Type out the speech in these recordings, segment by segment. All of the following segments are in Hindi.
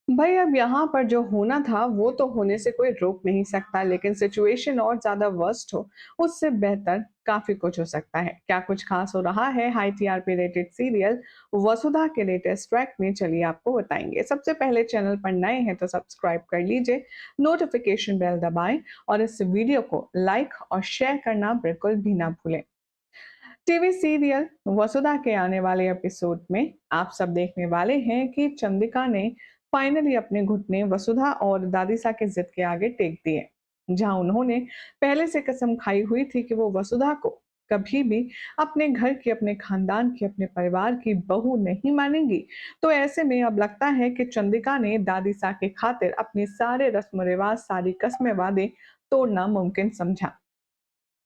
भाई अब यहाँ पर जो होना था वो तो होने से कोई रोक नहीं सकता, लेकिन सिचुएशन और ज्यादा वर्स्ट हो उससे बेहतर काफी कुछ हो सकता है। क्या कुछ खास हो रहा है हाई टीआरपी रेटेड सीरियल वसुधा के लेटेस्ट ट्रैक में, चलिए आपको बताएंगे। सबसे पहले चैनल पर नए हैं तो सब्सक्राइब कर लीजिए, नोटिफिकेशन बेल दबाएं और इस वीडियो को लाइक और शेयर करना बिल्कुल भी ना भूलें। टीवी सीरियल वसुधा के आने वाले एपिसोड में आप सब देखने वाले हैं कि चंदिका ने फाइनली अपने घुटने वसुधा और दादीसा के जिद के आगे टेक दिए। जहां उन्होंने पहले से कसम खाई हुई थी कि वो वसुधा को कभी भी अपने घर की, अपने खानदान की, अपने परिवार की बहू नहीं मानेंगी। तो ऐसे में अब लगता है कि चंदिका ने दादीसा के खातिर अपने सारे रस्म रिवाज, सारी कस्में वादे तोड़ना मुमकिन समझा।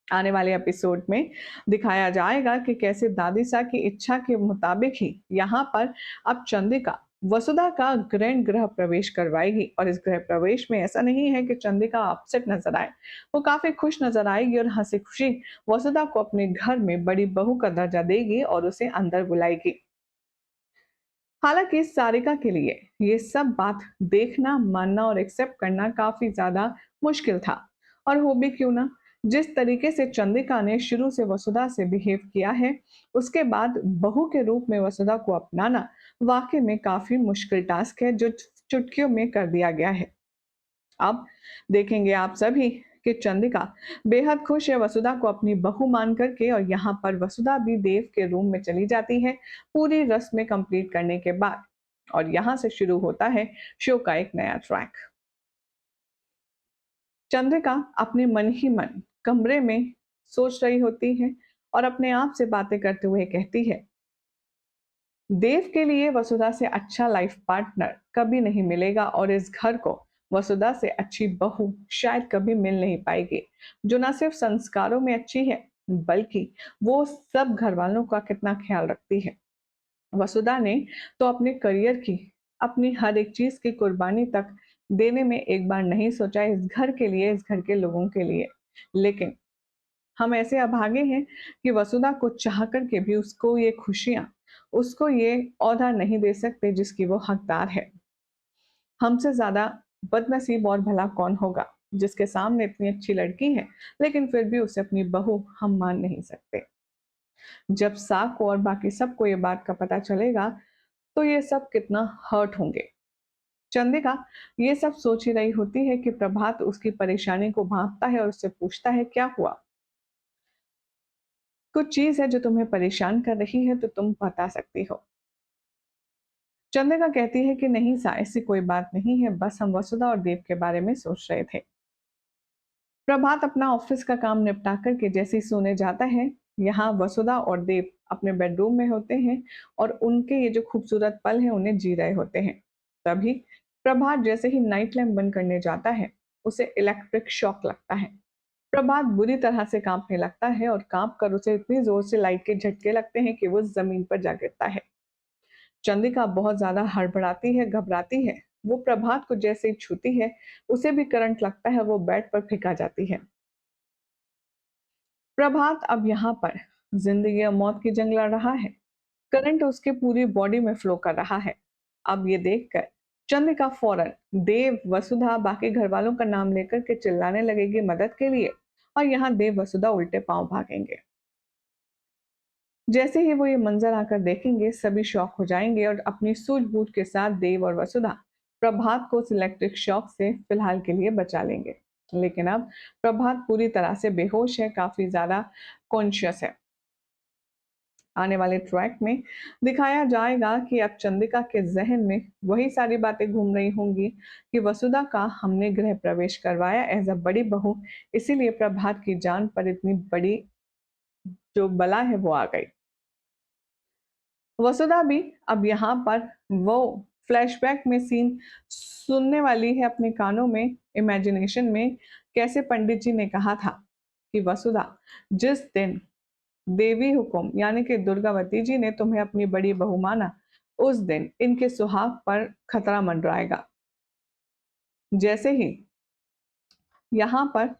आने वाले एपिसोड में दिखाया जाएगा कि कैसे दादीसा की इच्छा के मुताबिक ही यहाँ पर अब चंदिका वसुधा का ग्रैंड गृह प्रवेश करवाएगी। और इस गृह प्रवेश में ऐसा नहीं है कि चंदिका अपसेट नजर आए, वो काफी खुश नजर आएगी और हंसी खुशी वसुधा को अपने घर में बड़ी बहू का दर्जा देगी और उसे अंदर बुलाएगी। हालांकि सारिका के लिए ये सब बात देखना, मानना और एक्सेप्ट करना काफी ज्यादा मुश्किल था। और हो भी क्यों ना, जिस तरीके से चंदिका ने शुरू से वसुधा से बिहेव किया है, उसके बाद बहू के रूप में वसुधा को अपनाना वाकई में काफी मुश्किल टास्क है, जो चुटकियों में कर दिया गया है। अब देखेंगे आप सभी कि चंदिका बेहद खुश है वसुधा को अपनी बहू मान करके, और यहाँ पर वसुधा भी देव के रूम में चली जाती है पूरी रस्में कंप्लीट करने के बाद। और यहाँ से शुरू होता है शो का एक नया ट्रैक। चंद्रिका अपने मन ही मन कमरे में सोच रही होती है और अपने आप से बातें करते हुए कहती है, देव के लिए वसुधा से अच्छा लाइफ पार्टनर कभी नहीं मिलेगा और इस घर को वसुधा से अच्छी बहू शायद कभी मिल नहीं पाएगी, जो ना सिर्फ संस्कारों में अच्छी है बल्कि वो सब घर वालों का कितना ख्याल रखती है। वसुधा ने तो अपने करियर की, अपनी हर एक चीज की कुर्बानी तक देने में एक बार नहीं सोचा इस घर के लिए, इस घर के लोगों के लिए। लेकिन हम ऐसे अभागे हैं कि वसुधा को चाह करके भी उसको ये खुशियां, उसको ये ओहदा नहीं दे सकते जिसकी वो हकदार है। हमसे ज्यादा बदनसीब और भला कौन होगा जिसके सामने इतनी अच्छी लड़की है, लेकिन फिर भी उसे अपनी बहू हम मान नहीं सकते। जब साक को और बाकी सबको ये बात का पता चलेगा तो ये सब कितना हर्ट होंगे। चंदिका ये सब सोच ही रही होती है कि प्रभात उसकी परेशानी को भांपता है और उससे पूछता है, क्या हुआ? कुछ चीज है जो तुम्हें परेशान कर रही है तो तुम बता सकती हो। चंद्रिका कहती है कि नहीं सा, ऐसी कोई बात नहीं है, बस हम वसुधा और देव के बारे में सोच रहे थे। प्रभात अपना ऑफिस का काम निपटा करके जैसे ही सोने जाता है, यहाँ वसुधा और देव अपने बेडरूम में होते हैं और उनके ये जो खूबसूरत पल हैं उन्हें जी रहे होते हैं। तभी प्रभात जैसे ही नाइट लैम्प बंद करने जाता है, उसे इलेक्ट्रिक शॉक लगता है। प्रभात बुरी तरह से कांपने लगता है और कांप कर उसे इतनी जोर से लाइट के झटके लगते हैं कि वो जमीन पर जा गिरता है। चंद्रिका बहुत ज्यादा हड़बड़ाती है, घबराती है। वो प्रभात को जैसे ही छूती है, उसे भी करंट लगता है, वो बेड पर फेंका जाती है। प्रभात अब यहाँ पर जिंदगी और मौत की जंग लड़ रहा है। करंट उसके पूरी बॉडी में फ्लो कर रहा है। अब ये देखकर चंद्रिका फौरन देव, वसुधा, बाकी घर वालों का नाम लेकर के चिल्लाने लगेगी मदद के लिए, और यहाँ देव वसुधा उल्टे पांव भागेंगे। जैसे ही वो ये मंजर आकर देखेंगे, सभी शॉक हो जाएंगे और अपनी सूझबूझ के साथ देव और वसुधा प्रभात को उस इलेक्ट्रिक शॉक से फिलहाल के लिए बचा लेंगे। लेकिन अब प्रभात पूरी तरह से बेहोश है, काफी ज्यादा कॉन्शियस है। आने वाले ट्रैक में दिखाया जाएगा कि अब चंद्रिका के जहन में वही सारी बातें घूम रही होंगी कि वसुधा का हमने गृह प्रवेश करवाया एज अ बड़ी बहू, इसीलिए प्रभात की जान पर इतनी बड़ी जो बला है वो आ गई। वसुधा भी अब यहाँ पर वो फ्लैशबैक में सीन सुनने वाली है अपने कानों में, इमेजिनेशन में, कैसे पंडित जी ने कहा था कि वसुधा, जिस दिन देवी हुकुम यानी कि दुर्गावती जी ने तुम्हें अपनी बड़ी बहू माना, उस दिन इनके सुहाग पर खतरा मंडराएगा। जैसे ही यहाँ पर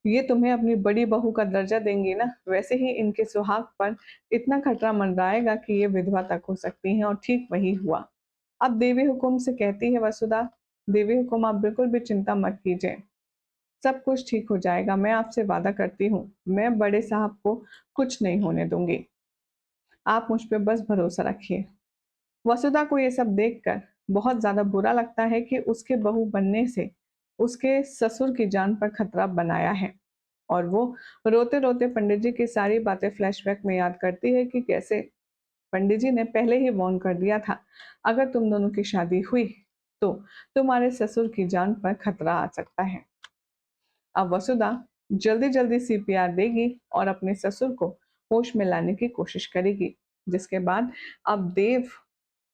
ये तुम्हें अपनी बड़ी बहू का दर्जा देंगी ना, वैसे ही इनके सुहाग पर इतना खतरा मंडराएगा कि ये विधवा तक हो सकती हैं। और ठीक वही हुआ। अब देवी हुकुम से कहती है वसुधा, देवी हुकुम आप बिल्कुल भी चिंता मत कीजिए, सब कुछ ठीक हो जाएगा, मैं आपसे वादा करती हूँ, मैं बड़े साहब को कुछ नहीं होने दूंगी, आप मुझ पे बस भरोसा रखिए। वसुधा को ये सब देखकर बहुत ज्यादा बुरा लगता है कि उसके बहू बनने से उसके ससुर की जान पर खतरा बनाया है, और वो रोते रोते पंडित जी की सारी बातें फ्लैशबैक में याद करती है कि कैसे पंडित जी ने पहले ही वार्न कर दिया था, अगर तुम दोनों की शादी हुई तो तुम्हारे ससुर की जान पर खतरा आ सकता है। अब वसुधा जल्दी जल्दी सीपीआर देगी और अपने ससुर को होश में लाने की कोशिश करेगी, जिसके बाद अब देव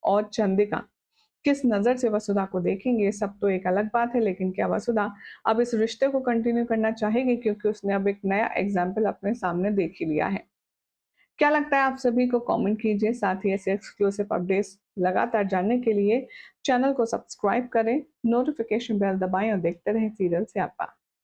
और चंदिका किस नजर से वसुधा को देखेंगे सब तो एक अलग बात है, लेकिन क्या वसुधा अब इस रिश्ते को कंटिन्यू करना चाहेगी, क्योंकि उसने अब एक नया एग्जाम्पल अपने सामने देख ही लिया है। क्या लगता है आप सभी को, कमेंट कीजिए। साथ ही ऐसे एक्सक्लूसिव अपडेट्स लगातार जानने के लिए चैनल को सब्सक्राइब करें, नोटिफिकेशन बेल दबाएं और देखते रहें सीरियल से आपा।